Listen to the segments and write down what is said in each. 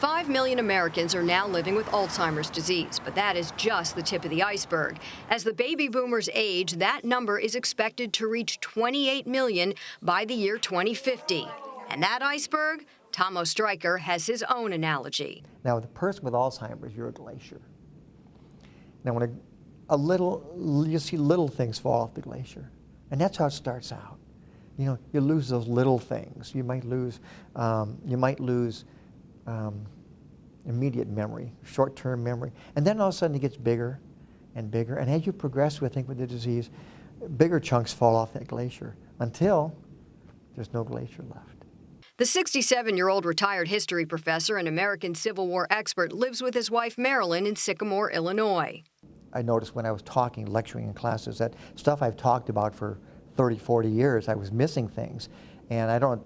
5 million Americans are now living with Alzheimer's disease, but that is just the tip of the iceberg. As the baby boomers age, that number is expected to reach 28 million by the year 2050. And that iceberg? Tom OESTREICHER has his own analogy. Now, with a person with Alzheimer's, you're a glacier. Now, when you see little things fall off the glacier, and that's how it starts out. You know, you lose those little things. You might lose immediate memory, short-term memory, and then all of a sudden it gets bigger and bigger. And as you progress with the disease, bigger chunks fall off that glacier until there's no glacier left. The 67-year-old retired history professor and American Civil War expert lives with his wife MARILYN in Sycamore, Illinois. I noticed when I was lecturing in classes, that stuff I've talked about for 30, 40 years, I was missing things. And I don't,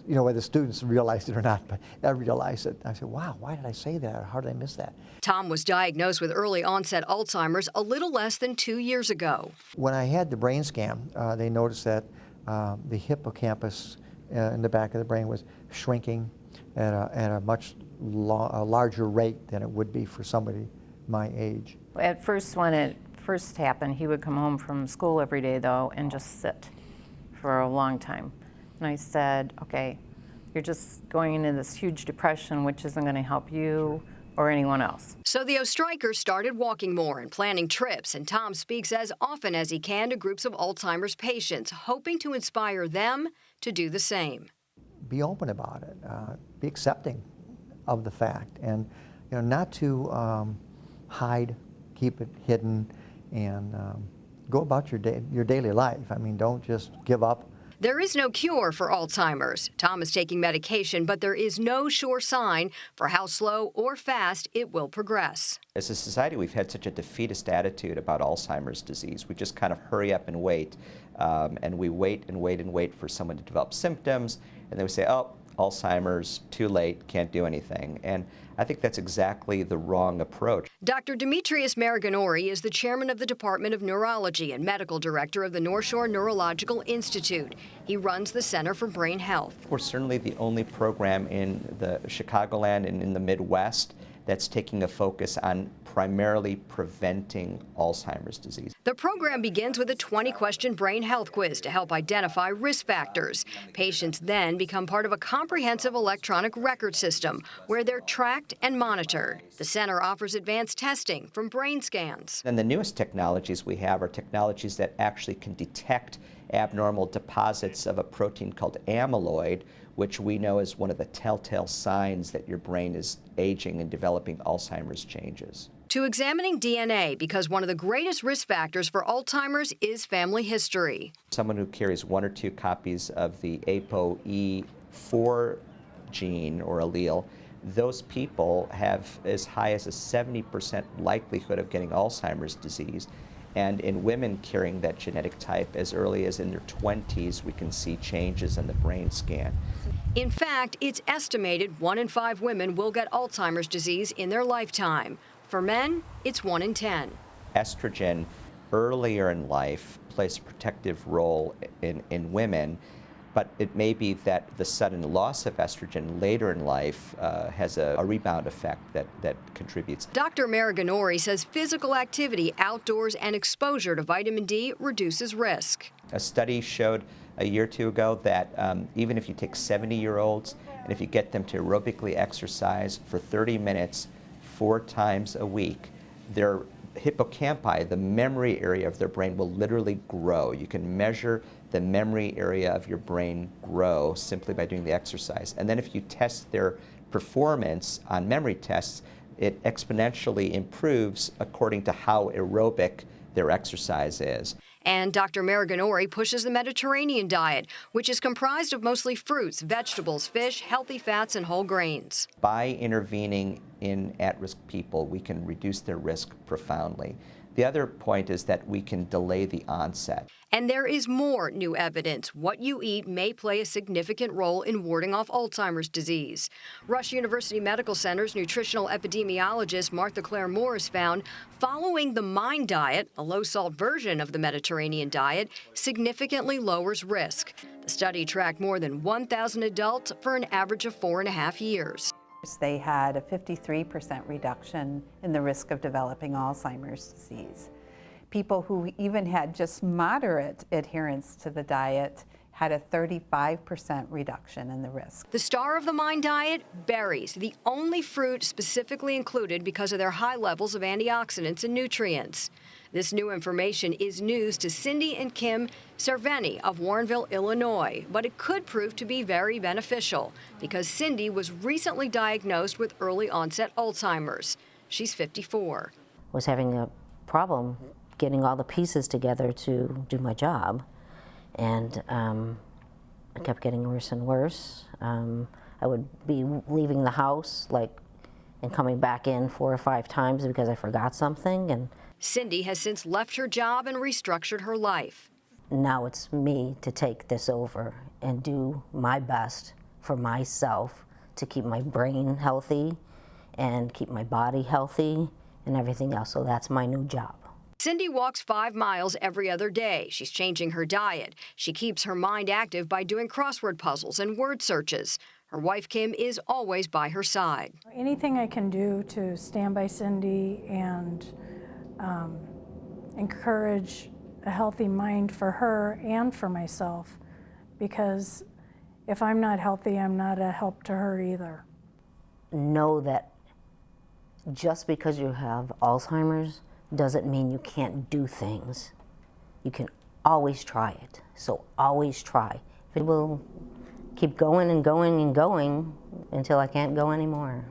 whether the students realized it or not, but I realized it. I said, wow, why did I say that? How did I miss that? Tom was diagnosed with early onset Alzheimer's a little less than 2 years ago. When I had the brain scan, they noticed that the hippocampus in the back of the brain was shrinking at a much larger rate than it would be for somebody my age. At first, when it first happened, he would come home from school every day, though, and just sit for a long time. And I said, okay, you're just going into this huge depression, which isn't going to help you or anyone else. So the OESTREICHERs started walking more and planning trips, and Tom speaks as often as he can to groups of Alzheimer's patients, hoping to inspire them to do the same. Be open about it. Be accepting of the fact, and not to hide, keep it hidden, and go about your daily life. I mean, don't just give up. There is no cure for Alzheimer's. Tom is taking medication, but there is no sure sign for how slow or fast it will progress. As a society, we've had such a defeatist attitude about Alzheimer's disease. We just kind of hurry up and wait, and we wait and wait and wait for someone to develop symptoms, and then we say, oh, Alzheimer's, too late, can't do anything. And I think that's exactly the wrong approach. Dr. Demetrius Mariganori is the chairman of the Department of Neurology and medical director of the North Shore Neurological Institute. He runs the Center for Brain Health. We're certainly the only program in the Chicagoland and in the Midwest that's taking a focus on primarily preventing Alzheimer's disease. The program begins with a 20-question brain health quiz to help identify risk factors. Patients then become part of a comprehensive electronic record system where they're tracked and monitored. The center offers advanced testing from brain scans. And the newest technologies we have are technologies that actually can detect abnormal deposits of a protein called amyloid, which we know is one of the telltale signs that your brain is aging and developing Alzheimer's changes. To examining DNA, because one of the greatest risk factors for Alzheimer's is family history. Someone who carries 1 or 2 copies of the ApoE4 gene or allele, those people have as high as a 70% likelihood of getting Alzheimer's disease. And in women carrying that genetic type, as early as in their 20s, we can see changes in the brain scan. In fact, it's estimated 1 in 5 women will get Alzheimer's disease in their lifetime. For men, it's 1 in 10. Estrogen earlier in life plays a protective role in women, but it may be that the sudden loss of estrogen later in life has a rebound effect that contributes. Dr. Mariganori says physical activity outdoors and exposure to vitamin D reduces risk. A study showed a year or 2 ago that even if you take 70-year-olds and if you get them to aerobically exercise for 30 minutes 4 times a week, their hippocampi, the memory area of their brain, will literally grow. You can measure the memory area of your brain grow simply by doing the exercise. And then if you test their performance on memory tests, it exponentially improves according to how aerobic their exercise is. And Dr. Mariganori pushes the Mediterranean diet, which is comprised of mostly fruits, vegetables, fish, healthy fats, and whole grains. By intervening in at-risk people, we can reduce their risk profoundly. The other point is that we can delay the onset. And there is more new evidence. What you eat may play a significant role in warding off Alzheimer's disease. Rush University Medical Center's nutritional epidemiologist Martha Claire Morris found following the MIND diet, a low-salt version of the Mediterranean diet, significantly lowers risk. The study tracked more than 1,000 adults for an average of 4.5 years. They had a 53% reduction in the risk of developing Alzheimer's disease. People who even had just moderate adherence to the diet had a 35% reduction in the risk. The star of the mind diet, berries, the only fruit specifically included because of their high levels of antioxidants and nutrients. This new information is news to Cindy and Kim Cerveni of Warrenville, Illinois, but it could prove to be very beneficial because Cindy was recently diagnosed with early onset Alzheimer's. She's 54. Was having a problem getting all the pieces together to do my job, and it kept getting worse and worse. I would be leaving the house and coming back in 4 or 5 times because I forgot something. And Cindy has since left her job and restructured her life. now it's me to take this over and do my best for myself to keep my brain healthy and keep my body healthy and everything else. So that's my new job. Cindy walks 5 miles every other day. She's changing her diet. She keeps her mind active by doing crossword puzzles and word searches. Her wife, Kim, is always by her side. Anything I can do to stand by Cindy and encourage a healthy mind for her and for myself, because if I'm not healthy, I'm not a help to her either. Know that just because you have Alzheimer's doesn't mean you can't do things. You can always try it, so always try. It will keep going and going and going until I can't go anymore.